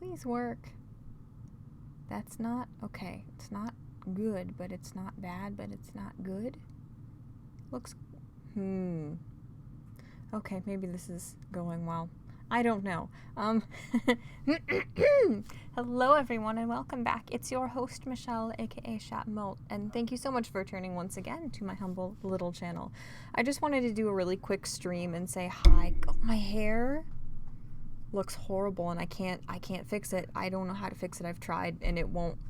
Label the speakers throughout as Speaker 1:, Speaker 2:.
Speaker 1: Please work. That's not okay. It's not good, but it's not bad, but it's not good. Looks okay, maybe this is going well. I don't know. Hello everyone and welcome back. It's your host Michelle, aka Chat-Mort, and thank you so much for returning once again to my humble little channel. I just wanted to do a really quick stream and say hi. Oh, my hair looks horrible and I can't fix it. I don't know how to fix it. I've tried and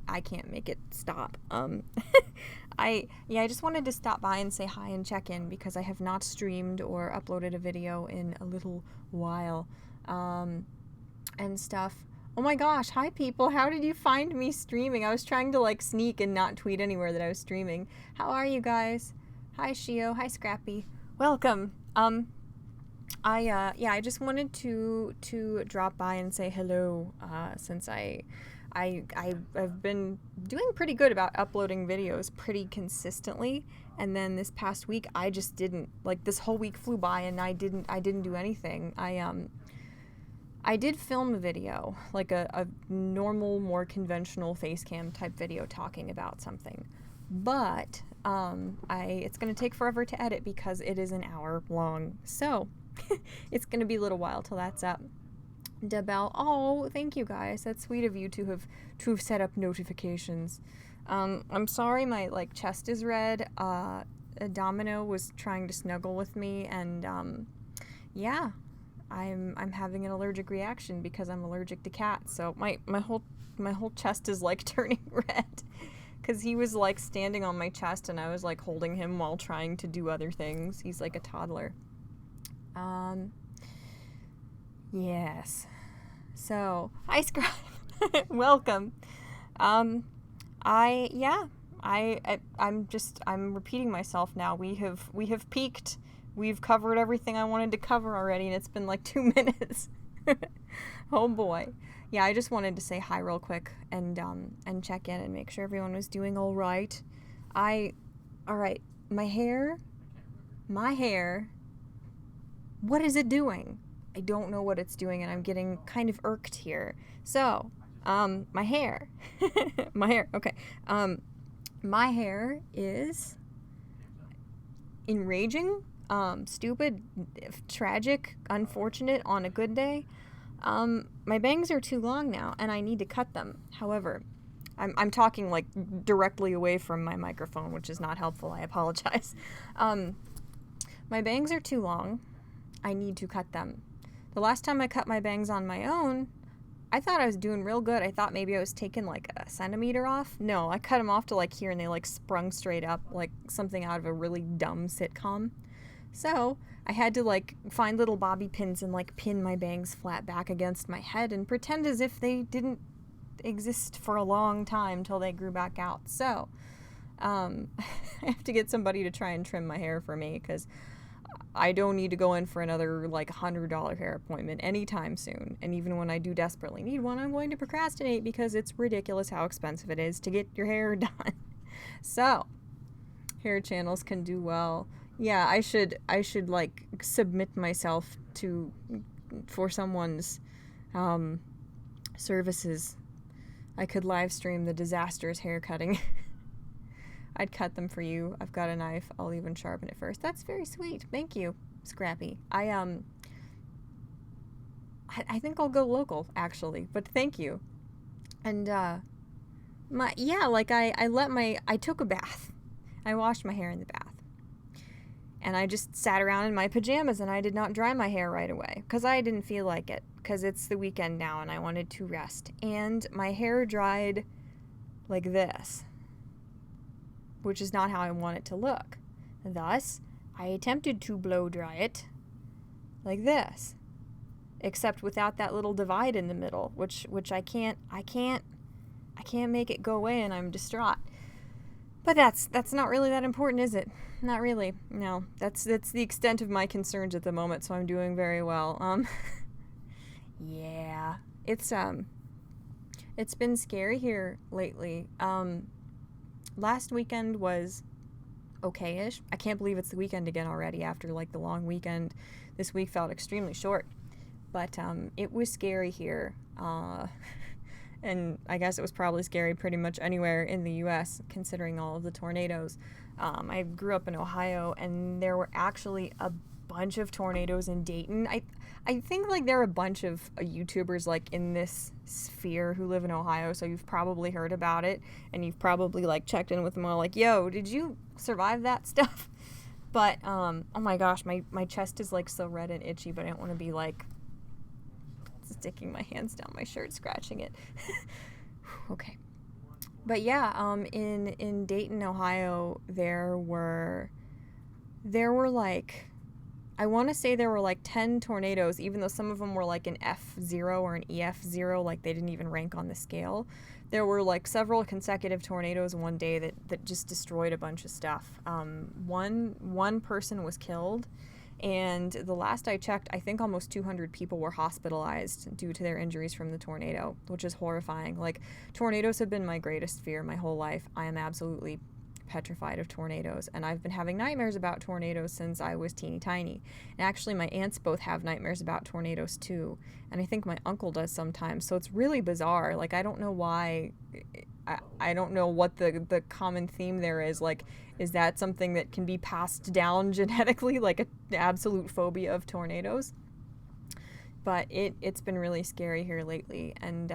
Speaker 1: I can't make it stop. I just wanted to stop by and say hi and check in because I have not streamed or uploaded a video in a little while, and stuff. Oh my gosh, hi people, how did you find me streaming? I was trying to like sneak and not tweet anywhere that I was streaming. How are you guys? Hi Shio, hi Scrappy. Welcome. I just wanted to drop by and say hello, since I've been doing pretty good about uploading videos pretty consistently, and then this past week I just didn't. Like, this whole week flew by and I didn't do anything. I did film a video, like a normal, more conventional face cam type video talking about something, but it's gonna take forever to edit because it is an hour long, so it's gonna be a little while till that's up. Debel, oh, thank you guys. That's sweet of you to have set up notifications. I'm sorry my chest is red. Domino was trying to snuggle with me, and yeah, I'm having an allergic reaction because I'm allergic to cats. So my whole chest is like turning red because he was like standing on my chest and I was like holding him while trying to do other things. He's like a toddler. Yes. So, hi Scribe. Welcome. I'm repeating myself now. We have peaked. We've covered everything I wanted to cover already, and it's been like 2 minutes. Oh boy. Yeah, I just wanted to say hi real quick and check in and make sure everyone was doing all right. All right. My hair. What is it doing? I don't know what it's doing, and I'm getting kind of irked here. So, my hair. Okay. My hair is enraging, stupid, tragic, unfortunate on a good day. My bangs are too long now, and I need to cut them. However, I'm talking like directly away from my microphone, which is not helpful. I apologize. My bangs are too long. I need to cut them. The last time I cut my bangs on my own, I thought I was doing real good. I thought maybe I was taking like a centimeter off. No, I cut them off to like here and they like sprung straight up like something out of a really dumb sitcom. So I had to like find little bobby pins and like pin my bangs flat back against my head and pretend as if they didn't exist for a long time till they grew back out. So I have to get somebody to try and trim my hair for me because I don't need to go in for another like $100 hair appointment anytime soon. And even when I do desperately need one, I'm going to procrastinate because it's ridiculous how expensive it is to get your hair done. So, hair channels can do well. Yeah, I should like submit myself for someone's services. I could live stream the disastrous hair cutting. I'd cut them for you. I've got a knife. I'll even sharpen it first. That's very sweet. Thank you, Scrappy. I think I'll go local, actually, but thank you. And, I took a bath. I washed my hair in the bath. And I just sat around in my pajamas and I did not dry my hair right away because I didn't feel like it because it's the weekend now and I wanted to rest. And my hair dried like this, which is not how I want it to look. Thus, I attempted to blow dry it like this, except without that little divide in the middle, which I can't make it go away, and I'm distraught. But that's not really that important, is it? Not really. No, that's the extent of my concerns at the moment, so I'm doing very well. Yeah, it's been scary here lately. Last weekend was okay-ish. I can't believe it's the weekend again already after like the long weekend. This week felt extremely short. But it was scary here. And I guess it was probably scary pretty much anywhere in the U.S., considering all of the tornadoes. I grew up in Ohio, and there were actually a bunch of tornadoes in Dayton. I think like there are a bunch of YouTubers like in this sphere who live in Ohio, so you've probably heard about it, and you've probably like checked in with them all like, yo, did you survive that stuff? But oh my gosh, my chest is like so red and itchy, but I don't want to be like sticking my hands down my shirt, scratching it. Okay. But yeah, in Dayton, Ohio, there were like, I want to say there were like 10 tornadoes, even though some of them were like an F0 or an EF0, like they didn't even rank on the scale. There were like several consecutive tornadoes one day that just destroyed a bunch of stuff. One person was killed, and the last I checked, I think almost 200 people were hospitalized due to their injuries from the tornado, which is horrifying. Like, tornadoes have been my greatest fear my whole life. I am absolutely petrified of tornadoes, and I've been having nightmares about tornadoes since I was teeny tiny. And actually, my aunts both have nightmares about tornadoes too, and I think my uncle does sometimes, so it's really bizarre. Like, I don't know why. I don't know what the common theme there is. Like, is that something that can be passed down genetically, like an absolute phobia of tornadoes? But it's been really scary here lately. And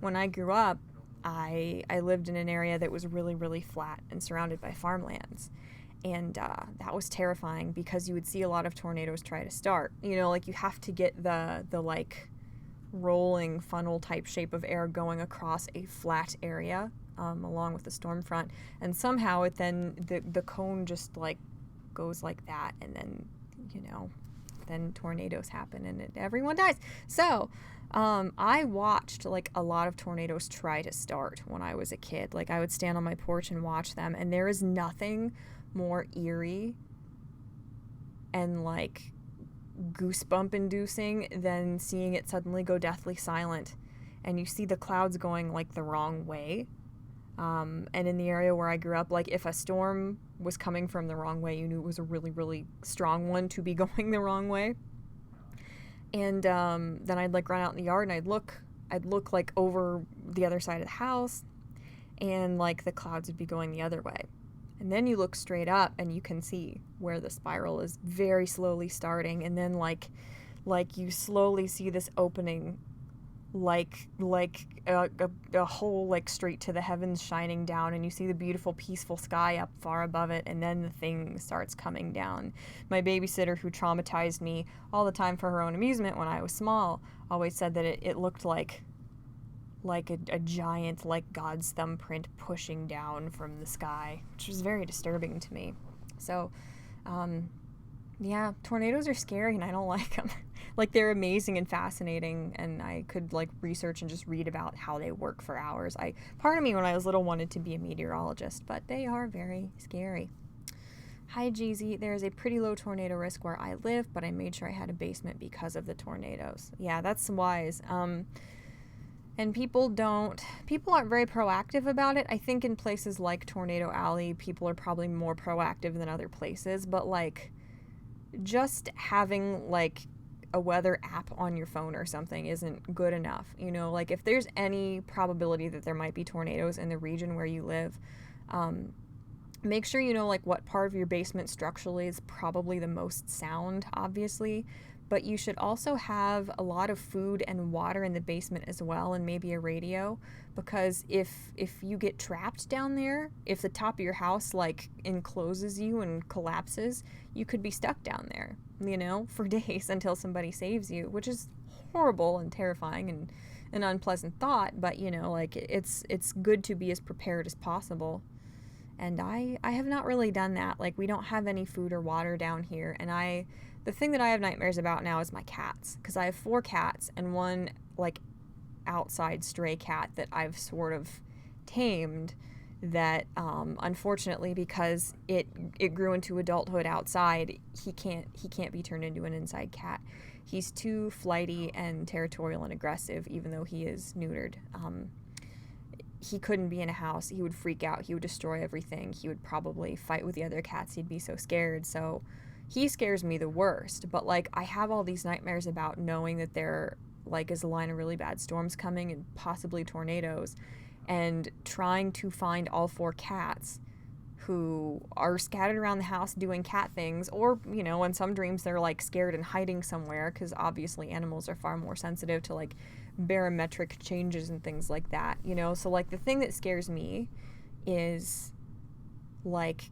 Speaker 1: when I grew up, I lived in an area that was really, really flat and surrounded by farmlands. And that was terrifying because you would see a lot of tornadoes try to start. You know, like you have to get the like rolling funnel type shape of air going across a flat area along with the storm front. And somehow it then, the cone just like goes like that. And then, you know, then tornadoes happen and everyone dies. So I watched like a lot of tornadoes try to start when I was a kid. Like I would stand on my porch and watch them, and there is nothing more eerie and like goosebump inducing than seeing it suddenly go deathly silent, and you see the clouds going like the wrong way. And in the area where I grew up, like if a storm was coming from the wrong way, you knew it was a really, really strong one to be going the wrong way. And then I'd like run out in the yard and I'd look like over the other side of the house, and like the clouds would be going the other way. And then you look straight up and you can see where the spiral is very slowly starting, and then like you slowly see this opening, like a hole like straight to the heavens shining down, and you see the beautiful peaceful sky up far above it, and then the thing starts coming down. My babysitter, who traumatized me all the time for her own amusement when I was small, always said that it looked like a giant, like God's thumbprint pushing down from the sky, which was very disturbing to me. So yeah, tornadoes are scary and I don't like them. Like, they're amazing and fascinating, and I could like research and just read about how they work for hours. Part of me when I was little wanted to be a meteorologist, but they are very scary. Hi, Jeezy. There is a pretty low tornado risk where I live, but I made sure I had a basement because of the tornadoes. Yeah, that's wise. And people aren't very proactive about it. I think in places like Tornado Alley, people are probably more proactive than other places, but like just having like a weather app on your phone or something isn't good enough. You know, like if there's any probability that there might be tornadoes in the region where you live, make sure you know like what part of your basement structurally is probably the most sound, obviously, but you should also have a lot of food and water in the basement as well, and maybe a radio, because if you get trapped down there, if the top of your house like encloses you and collapses, you could be stuck down there, you know, for days until somebody saves you, which is horrible and terrifying and an unpleasant thought, but you know, like it's good to be as prepared as possible. And I have not really done that. Like, we don't have any food or water down here, and the thing that I have nightmares about now is my cats, because I have 4 cats and one like outside stray cat that I've sort of tamed, that unfortunately, because it grew into adulthood outside, he can't be turned into an inside cat. He's too flighty and territorial and aggressive, even though he is neutered. He couldn't be in a house. He would freak out. He would destroy everything. He would probably fight with the other cats. He'd be so scared. So he scares me the worst. But like, I have all these nightmares about knowing that there like is a line of really bad storms coming and possibly tornadoes, and trying to find all 4 cats who are scattered around the house doing cat things, or, you know, in some dreams they're like scared and hiding somewhere, because obviously animals are far more sensitive to like barometric changes and things like that, you know. So like, the thing that scares me is like,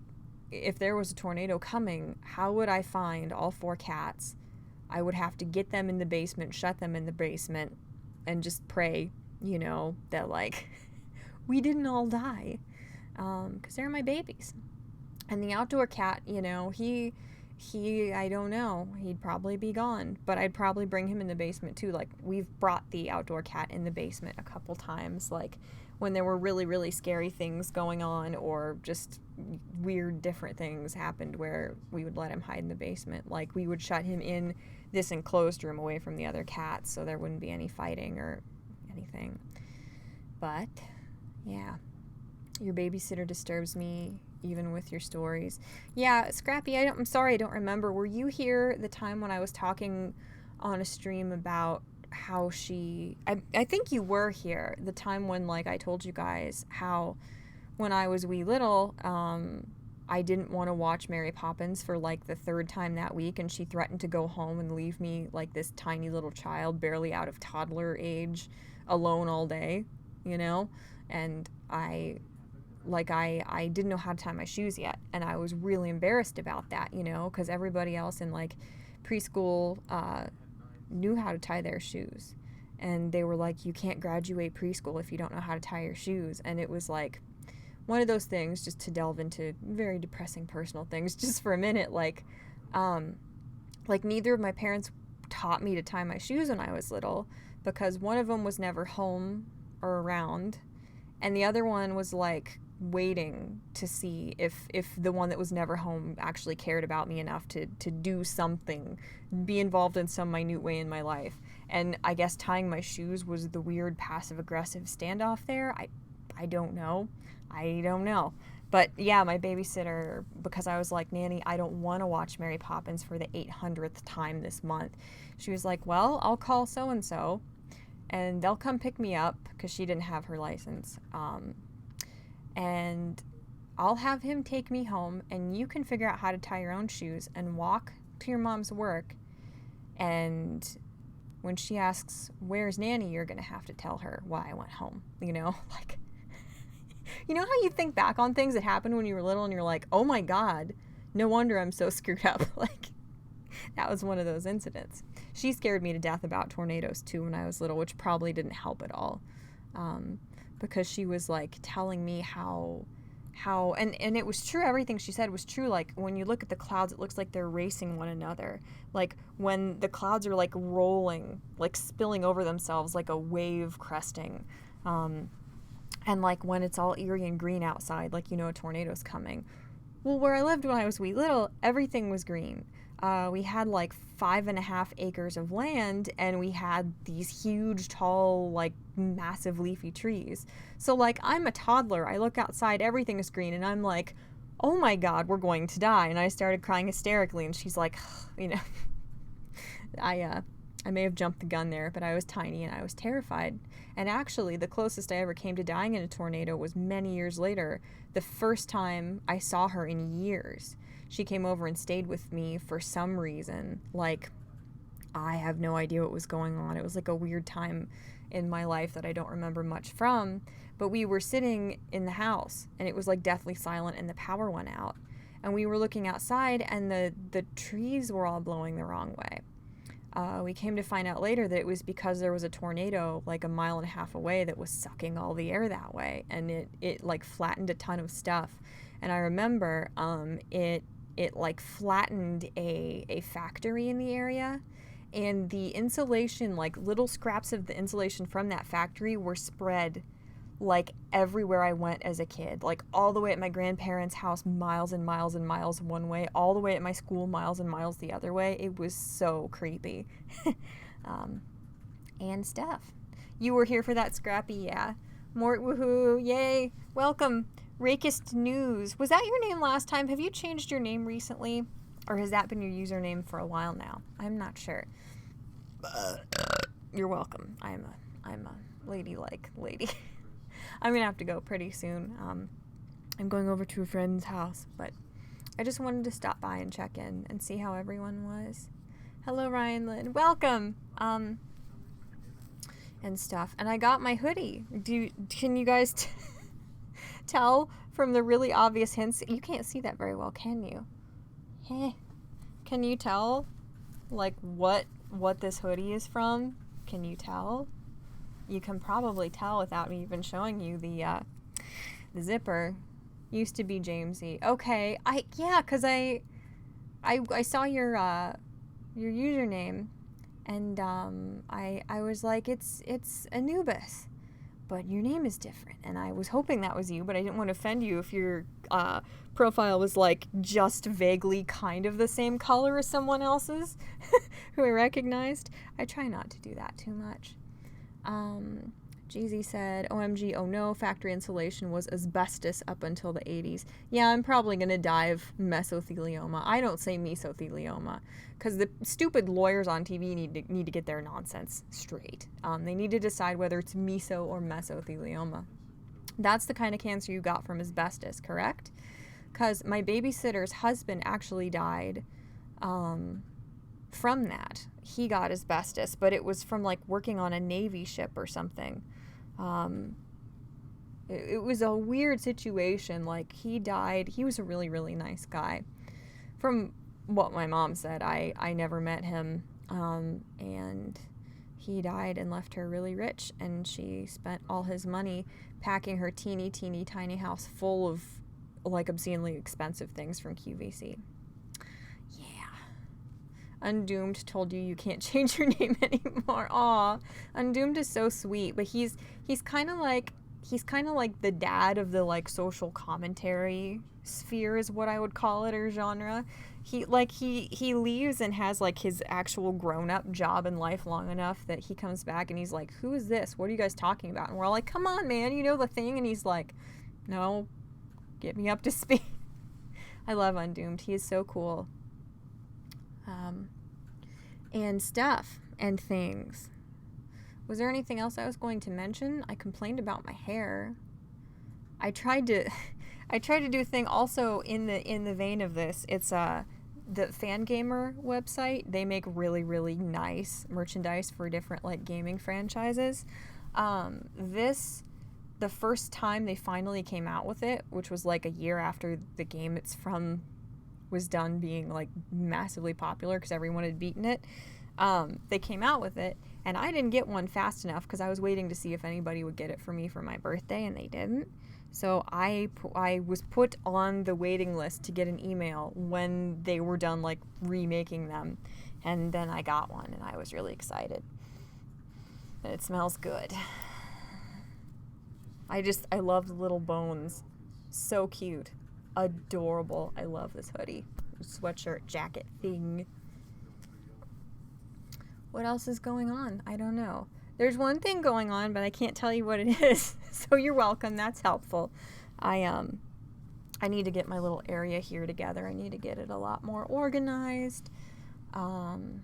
Speaker 1: if there was a tornado coming, how would I find all 4 cats? I would have to get them in the basement, shut them in the basement, and just pray, you know, that like we didn't all die, because they're my babies. And the outdoor cat, you know, he I don't know, he'd probably be gone, but I'd probably bring him in the basement too. Like, we've brought the outdoor cat in the basement a couple times, like when there were really, really scary things going on, or just weird different things happened, where we would let him hide in the basement. Like, we would shut him in this enclosed room away from the other cats so there wouldn't be any fighting or anything. But yeah, your babysitter disturbs me even with your stories. Yeah, Scrappy, I'm sorry I don't remember. Were you here the time when I was talking on a stream about how I think you were here the time when, like, I told you guys how when I was wee little, I didn't want to watch Mary Poppins for like the 3rd time that week, and she threatened to go home and leave me, like this tiny little child, barely out of toddler age, alone all day, you know? And I didn't know how to tie my shoes yet, and I was really embarrassed about that, you know, because everybody else in like preschool knew how to tie their shoes, and they were like, you can't graduate preschool if you don't know how to tie your shoes. And it was like one of those things, just to delve into very depressing personal things just for a minute, like neither of my parents taught me to tie my shoes when I was little, because one of them was never home or around, and the other one was like waiting to see if the one that was never home actually cared about me enough to do something, be involved in some minute way in my life. And I guess tying my shoes was the weird passive-aggressive standoff there. I don't know. But yeah, my babysitter, because I was like, Nanny, I don't want to watch Mary Poppins for the 800th time this month. She was like, well, I'll call so-and-so, and they'll come pick me up, because she didn't have her license. And I'll have him take me home, and you can figure out how to tie your own shoes and walk to your mom's work. And when she asks, where's Nanny, you're going to have to tell her why I went home, you know? Like, you know how you think back on things that happened when you were little and you're like, oh my God, no wonder I'm so screwed up. Like, that was one of those incidents. She scared me to death about tornadoes too when I was little, which probably didn't help at all. Because she was like telling me how and it was true, everything she said was true. Like, when you look at the clouds, it looks like they're racing one another. Like, when the clouds are like rolling, like spilling over themselves like a wave cresting. And like when it's all eerie and green outside, like, you know, a tornado's coming. Well, where I lived when I was wee little, everything was green. We had like 5.5 acres of land, and we had these huge, tall, like massive leafy trees. So like, I'm a toddler, I look outside, everything is green, and I'm like, oh my God, we're going to die. And I started crying hysterically, and she's like, you know, I may have jumped the gun there, but I was tiny and I was terrified. And actually, the closest I ever came to dying in a tornado was many years later, the first time I saw her in years. She came over and stayed with me for some reason. Like, I have no idea what was going on. It was like a weird time in my life that I don't remember much from. But we were sitting in the house, and it was like deathly silent, and the power went out. And we were looking outside, and the trees were all blowing the wrong way. We came to find out later that it was because there was a tornado like 1.5 miles away that was sucking all the air that way, and it like flattened a ton of stuff. And I remember it like flattened a factory in the area, and the insulation, like little scraps of the insulation from that factory were spread like everywhere I went as a kid, like all the way at my grandparents' house, miles and miles and miles one way, all the way at my school, miles and miles the other way. It was so creepy. And stuff. You were here for that, Scrappy, yeah. Mort, woohoo, yay, welcome. Rakist News. Was that your name last time? Have you changed your name recently? Or has that been your username for a while now? I'm not sure. You're welcome. I'm a ladylike lady. I'm gonna have to go pretty soon. I'm going over to a friend's house, but I just wanted to stop by and check in and see how everyone was. Hello, Ryan Lynn. Welcome. And stuff. And I got my hoodie. Can you guys tell from the really obvious hints? You can't see that very well, can you? Can you tell, like, what this hoodie is from? Can you tell? You can probably tell without me even showing you the zipper. Used to be Jamesy. Okay, because I saw your username, and I was like, it's Anubis, but your name is different, and I was hoping that was you, but I didn't want to offend you if your profile was like just vaguely kind of the same color as someone else's who I recognized. I try not to do that too much. Jeezy said, OMG, oh no, factory insulation was asbestos up until the 80s. Yeah, I'm probably going to die of mesothelioma. I don't say mesothelioma, because the stupid lawyers on TV need to get their nonsense straight. They need to decide whether it's meso or mesothelioma. That's the kind of cancer you got from asbestos, correct? Because my babysitter's husband actually died from that. He got asbestos, but it was from like working on a Navy ship or something. It was a weird situation. Like, he died. He was a really, really nice guy. From what my mom said, I never met him. And he died and left her really rich, and she spent all his money packing her teeny tiny house full of like obscenely expensive things from QVC. Undoomed told you can't change your name anymore. Aw, Undoomed is so sweet, but he's kind of like the dad of the like social commentary sphere is what I would call it, or genre. He leaves and has like his actual grown-up job in life long enough that he comes back and he's like, who is this? What are you guys talking about? And we're all like, come on, man, you know the thing? And he's like, no, get me up to speed. I love Undoomed. He is so cool. And stuff and things. Was there anything else I was going to mention? I complained about my hair. I tried to do a thing also in the vein of this. It's the Fangamer website. They make really, really nice merchandise for different like gaming franchises. The first time they finally came out with it, which was like a year after the game it's from was done being like massively popular because everyone had beaten it, they came out with it, and I didn't get one fast enough because I was waiting to see if anybody would get it for me for my birthday, and they didn't. So I was put on the waiting list to get an email when they were done like remaking them, and then I got one, and I was really excited. And it smells good. I love the little bones. So cute. Adorable. I love this hoodie, sweatshirt, jacket thing. What else is going on? I don't know. There's one thing going on, but I can't tell you what it is. So you're welcome. That's helpful. I need to get my little area here together. I need to get it a lot more organized, and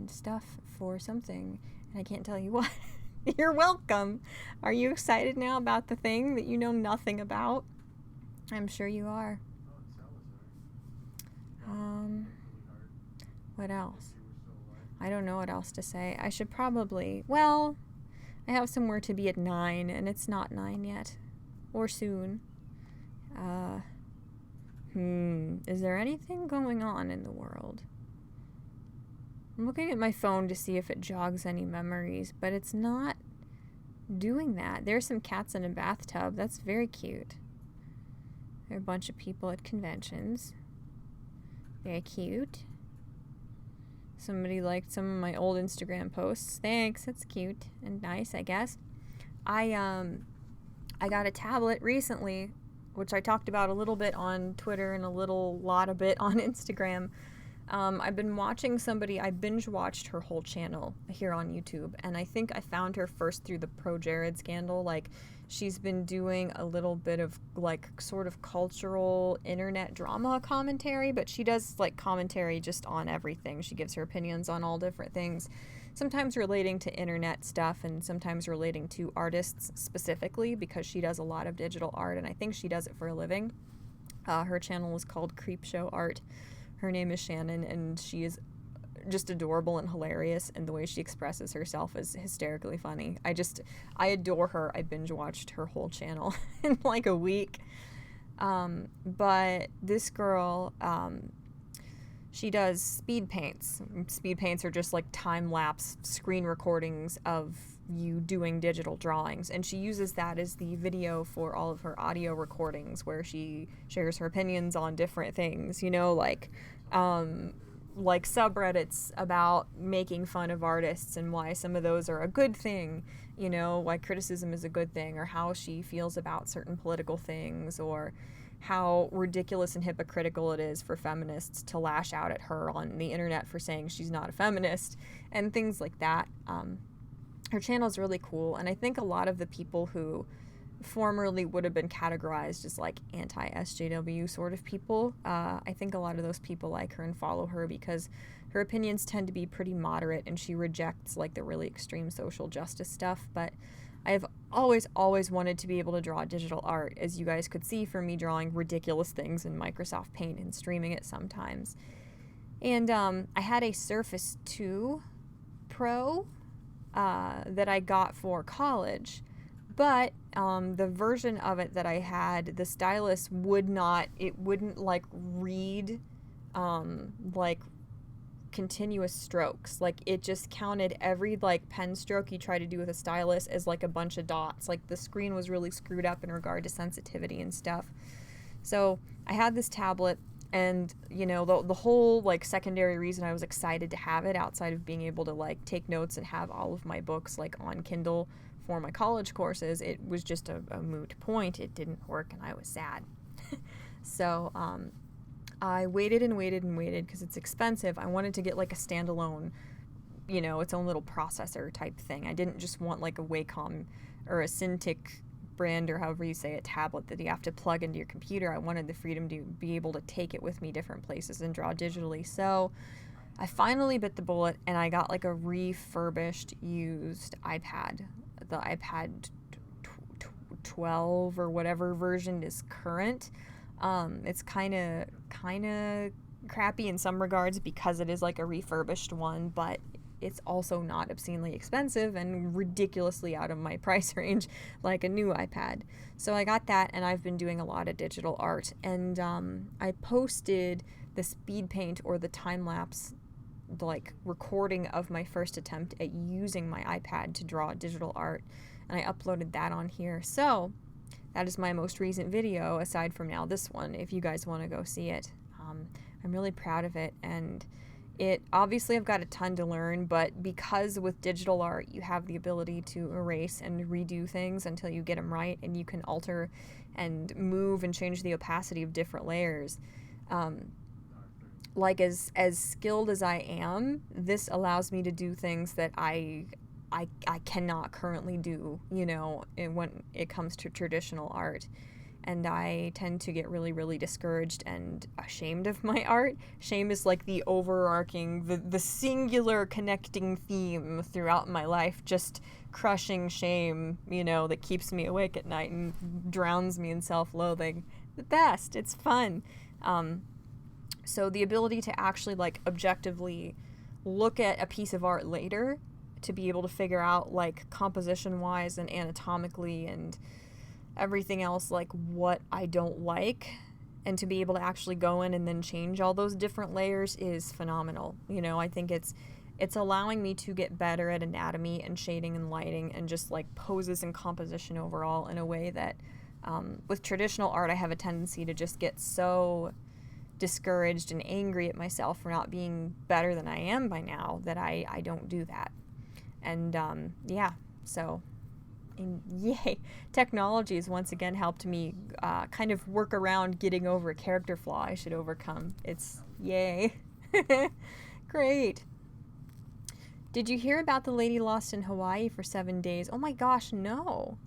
Speaker 1: stuff for something. And I can't tell you what. You're welcome. Are you excited now about the thing that you know nothing about? I'm sure you are. What else? I don't know what else to say. I should probably, I have somewhere to be at 9, and it's not 9 yet. Or soon. Is there anything going on in the world? I'm looking at my phone to see if it jogs any memories, but it's not doing that. There's some cats in a bathtub. That's very cute. There are a bunch of people at conventions. Very cute. Somebody liked some of my old Instagram posts. Thanks. That's cute and nice, I guess. I got a tablet recently, which I talked about a little bit on Twitter and a lot of bit on Instagram. I've been watching somebody, I binge watched her whole channel here on YouTube, and I think I found her first through the Pro Jared scandal. Like, she's been doing a little bit of, like, sort of cultural internet drama commentary, but she does, like, commentary just on everything. She gives her opinions on all different things, sometimes relating to internet stuff and sometimes relating to artists specifically, because she does a lot of digital art, and I think she does it for a living. Her channel is called Creepshow Art. Her name is Shannon, and she is just adorable and hilarious, and the way she expresses herself is hysterically funny. I adore her. I binge watched her whole channel in like a week. But this girl, she does speed paints. Speed paints are just like time-lapse screen recordings of you doing digital drawings, and she uses that as the video for all of her audio recordings where she shares her opinions on different things, like subreddits about making fun of artists and why some of those are a good thing, why criticism is a good thing, or how she feels about certain political things, or how ridiculous and hypocritical it is for feminists to lash out at her on the internet for saying she's not a feminist, and things like that. Her channel is really cool, and I think a lot of the people who formerly would have been categorized as like anti-SJW sort of people, I think a lot of those people like her and follow her because her opinions tend to be pretty moderate, and she rejects like the really extreme social justice stuff. But I've always wanted to be able to draw digital art, as you guys could see from me drawing ridiculous things in Microsoft Paint and streaming it sometimes. And I had a Surface 2 Pro that I got for college, but the version of it that I had, the stylus wouldn't like read like continuous strokes. Like, it just counted every like pen stroke you try to do with a stylus as like a bunch of dots. Like, the screen was really screwed up in regard to sensitivity and stuff. So I had this tablet, and the whole like secondary reason I was excited to have it, outside of being able to like take notes and have all of my books like on Kindle for my college courses, it was just a moot point. It didn't work, and I was sad. So I waited and waited and waited because it's expensive. I wanted to get like a standalone, its own little processor type thing. I didn't just want like a Wacom or a Cintiq brand, or however you say it, tablet that you have to plug into your computer. I wanted the freedom to be able to take it with me different places and draw digitally. So I finally bit the bullet, and I got like a refurbished used iPad. The iPad 12 or whatever version is current. It's kind of crappy in some regards because it is like a refurbished one, but it's also not obscenely expensive and ridiculously out of my price range like a new iPad. So I got that, and I've been doing a lot of digital art, and I posted the speed paint or the time-lapse like recording of my first attempt at using my iPad to draw digital art, and I uploaded that on here. So that is my most recent video, aside from now this one, if you guys want to go see it. I'm really proud of it, and it obviously, I've got a ton to learn, but because with digital art you have the ability to erase and redo things until you get them right, and you can alter and move and change the opacity of different layers. Like, as skilled as I am, this allows me to do things that I cannot currently do, when it comes to traditional art. And I tend to get really, really discouraged and ashamed of my art. Shame is like the overarching, the singular connecting theme throughout my life, just crushing shame, that keeps me awake at night and drowns me in self-loathing. The best. It's fun. So the ability to actually like objectively look at a piece of art later, to be able to figure out like composition-wise and anatomically and everything else, like what I don't like, and to be able to actually go in and then change all those different layers is phenomenal. I think it's allowing me to get better at anatomy and shading and lighting and just like poses and composition overall, in a way that with traditional art I have a tendency to just get so discouraged and angry at myself for not being better than I am by now that I don't do that. And so and yay, technology has once again helped me kind of work around getting over a character flaw I should overcome. It's yay. Great. Did you hear about the lady lost in Hawaii for 7 days? Oh my gosh, no.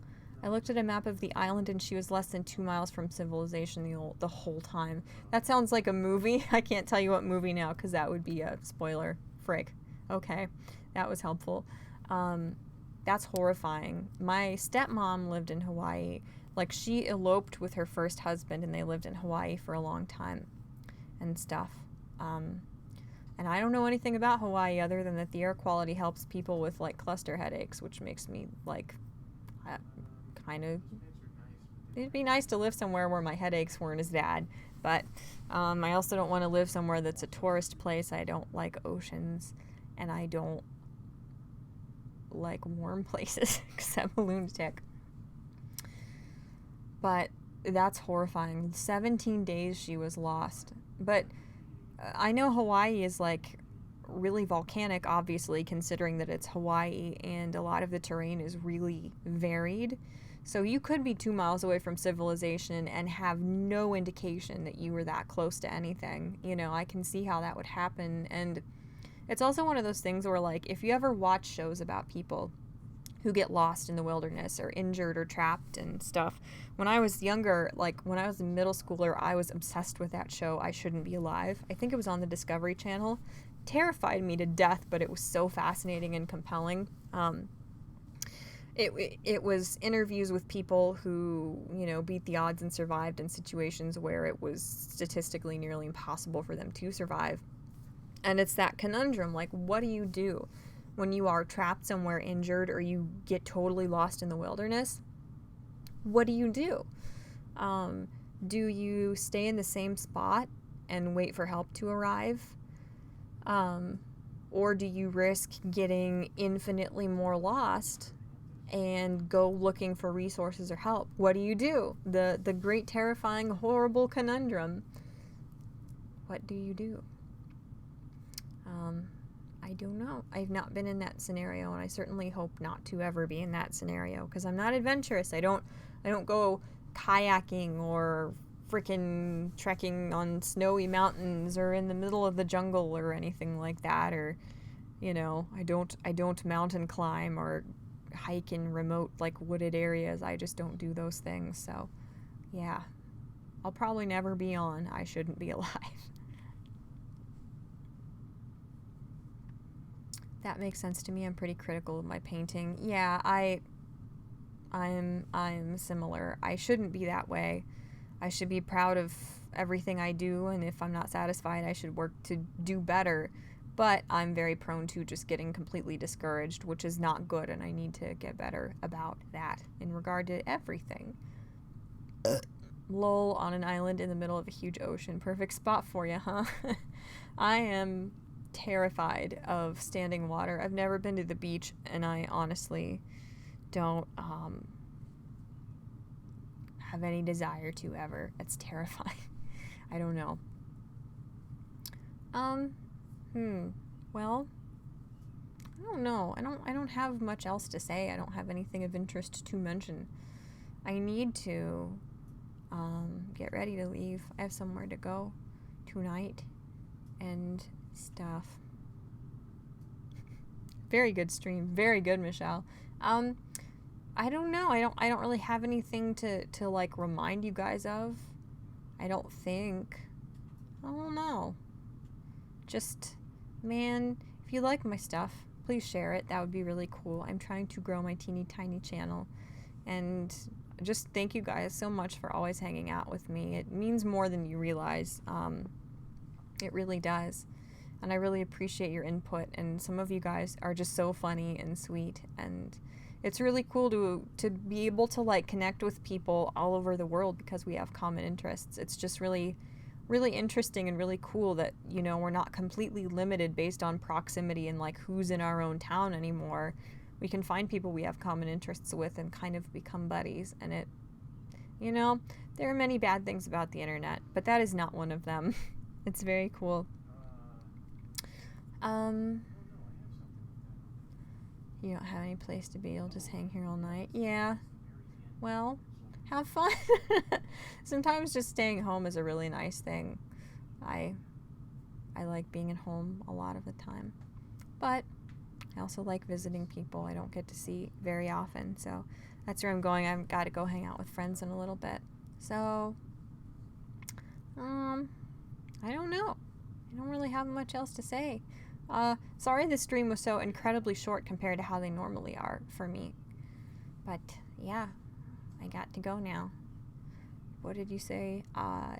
Speaker 1: I looked at a map of the island and she was less than 2 miles from civilization the whole time. That sounds like a movie. I can't tell you what movie now because that would be a spoiler. Frick. Okay, that was helpful. That's horrifying. My stepmom lived in Hawaii. Like, she eloped with her first husband and they lived in Hawaii for a long time and stuff. And I don't know anything about Hawaii other than that the air quality helps people with, like, cluster headaches, which makes me, like, kind of... It'd be nice to live somewhere where my headaches weren't as bad. But I also don't want to live somewhere that's a tourist place. I don't like oceans. And I don't like warm places, except a lunatic. But that's horrifying. 17 days she was lost. But I know Hawaii is, like, really volcanic, obviously, considering that it's Hawaii, and a lot of the terrain is really varied. So you could be 2 miles away from civilization and have no indication that you were that close to anything. You know, I can see how that would happen. And it's also one of those things where, like, if you ever watch shows about people who get lost in the wilderness or injured or trapped and stuff. When I was younger, like when I was a middle schooler, I was obsessed with that show, I Shouldn't Be Alive. I think it was on the Discovery Channel. Terrified me to death, but it was so fascinating and compelling. It was interviews with people who, you know, beat the odds and survived in situations where it was statistically nearly impossible for them to survive. And it's that conundrum, like, what do you do when you are trapped somewhere injured or you get totally lost in the wilderness? What do you do? Do you stay in the same spot and wait for help to arrive? Or do you risk getting infinitely more lost and go looking for resources or help? What do you do? The great, terrifying, horrible conundrum. What do you do? I don't know. I've not been in that scenario, and I certainly hope not to ever be in that scenario because I'm not adventurous. I don't go kayaking or freaking trekking on snowy mountains or in the middle of the jungle or anything like that. Or, you know, I don't mountain climb or hike in remote, like, wooded areas. I just don't do those things. So, yeah, I'll probably never be on I Shouldn't Be Alive. That makes sense to me. I'm pretty critical of my painting. Yeah, I'm similar. I shouldn't be that way. I should be proud of everything I do, and if I'm not satisfied, I should work to do better. But I'm very prone to just getting completely discouraged, which is not good, and I need to get better about that in regard to everything. Lol, on an island in the middle of a huge ocean. Perfect spot for you, huh? I am terrified of standing water. I've never been to the beach, and I honestly don't have any desire to ever. It's terrifying. I don't know. Well, I don't know. I don't have much else to say. I don't have anything of interest to mention. I need to get ready to leave. I have somewhere to go tonight and stuff. Very good stream. Very good, Michelle. I don't know. I don't really have anything to like remind you guys of. I don't think. I don't know. Just, man, if you like my stuff, please share it. That would be really cool. I'm trying to grow my teeny tiny channel. And just thank you guys so much for always hanging out with me. It means more than you realize. It really does. And I really appreciate your input. And some of you guys are just so funny and sweet. And it's really cool to be able to, like, connect with people all over the world because we have common interests. It's just really, really interesting and really cool that, you know, we're not completely limited based on proximity and, like, who's in our own town anymore. We can find people we have common interests with and kind of become buddies. And it, you know, there are many bad things about the internet, but that is not one of them. It's very cool. You don't have any place to be. You'll just hang here all night. Yeah. Well, have fun. Sometimes just staying home is a really nice thing. I like being at home a lot of the time. But I also like visiting people I don't get to see very often. So that's where I'm going. I've got to go hang out with friends in a little bit. So, I don't know. I don't really have much else to say. Sorry this stream was so incredibly short compared to how they normally are for me. But, yeah, I got to go now. What did you say?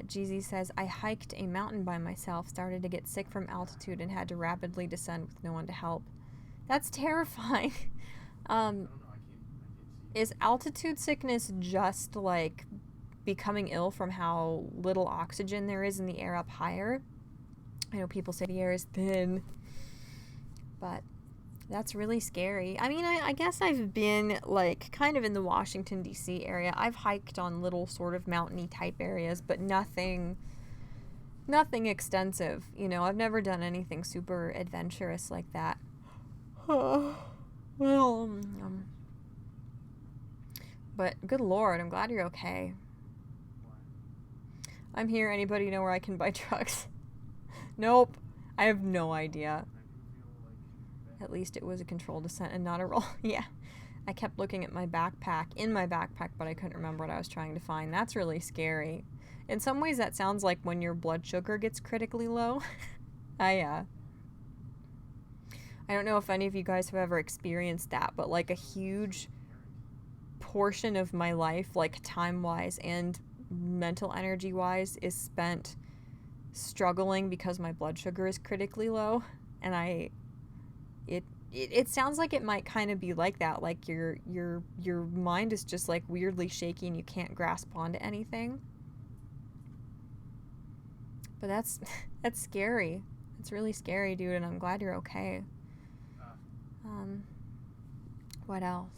Speaker 1: Jeezy says, I hiked a mountain by myself, started to get sick from altitude, and had to rapidly descend with no one to help. That's terrifying. Is altitude sickness just like becoming ill from how little oxygen there is in the air up higher? I know people say the air is thin, but that's really scary. I mean, I guess I've been like kind of in the Washington D.C. area. I've hiked on little sort of mountainy type areas, but nothing extensive. You know, I've never done anything super adventurous like that. But good Lord, I'm glad you're okay. I'm here. Anybody know where I can buy drugs? Nope. I have no idea. At least it was a controlled descent and not a roll. Yeah. I kept looking at my backpack, but I couldn't remember what I was trying to find. That's really scary. In some ways, that sounds like when your blood sugar gets critically low. I don't know if any of you guys have ever experienced that, but like a huge portion of my life, like time-wise and mental energy-wise, is spent struggling because my blood sugar is critically low. And it sounds like it might kind of be like that, like your mind is just like weirdly shaky and you can't grasp onto anything. But that's scary. It's really scary, dude, and I'm glad you're okay. What else?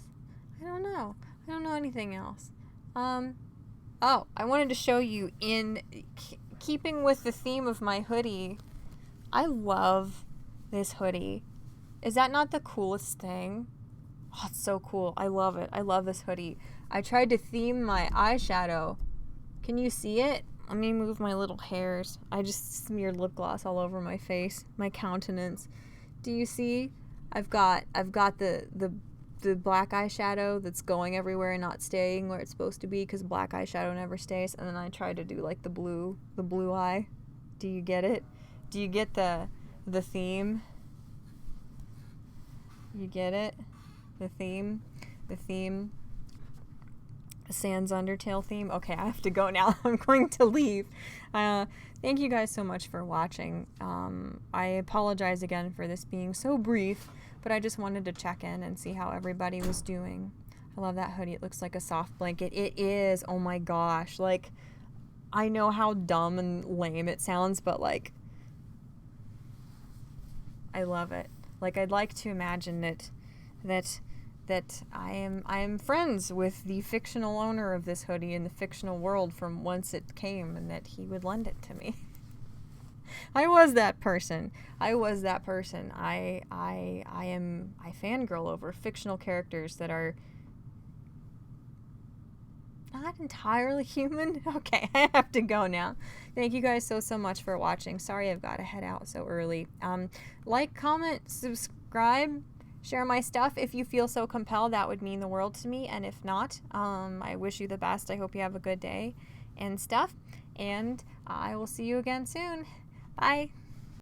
Speaker 1: I don't know. I don't know anything else. Oh, I wanted to show you, in keeping with the theme of my hoodie, I love this hoodie. Is that not the coolest thing? Oh, it's so cool. I love it. I love this hoodie. I tried to theme my eyeshadow. Can you see it? Let me move my little hairs. I just smeared lip gloss all over my face, my countenance. Do you see? I've got the black eyeshadow that's going everywhere and not staying where it's supposed to be, because black eyeshadow never stays. And then I tried to do like the blue eye. Do you get it? Do you get the theme? You get it? The theme? Sans Undertale theme. Okay, I have to go now. I'm going to leave. Thank you guys so much for watching. I apologize again for this being so brief, but I just wanted to check in and see how everybody was doing. I love that hoodie. It looks like a soft blanket. It is. Oh my gosh. Like, I know how dumb and lame it sounds, but like, I love it. Like, I'd like to imagine that I am friends with the fictional owner of this hoodie in the fictional world from whence it came, and that he would lend it to me. I was that person. I fangirl over fictional characters that are not entirely human. Okay, I have to go now. Thank you guys so much for watching. Sorry I've got to head out so early. Like, comment, subscribe, share my stuff if you feel so compelled. That would mean the world to me. And if not, I wish you the best. I hope you have a good day and stuff. And I will see you again soon. Bye.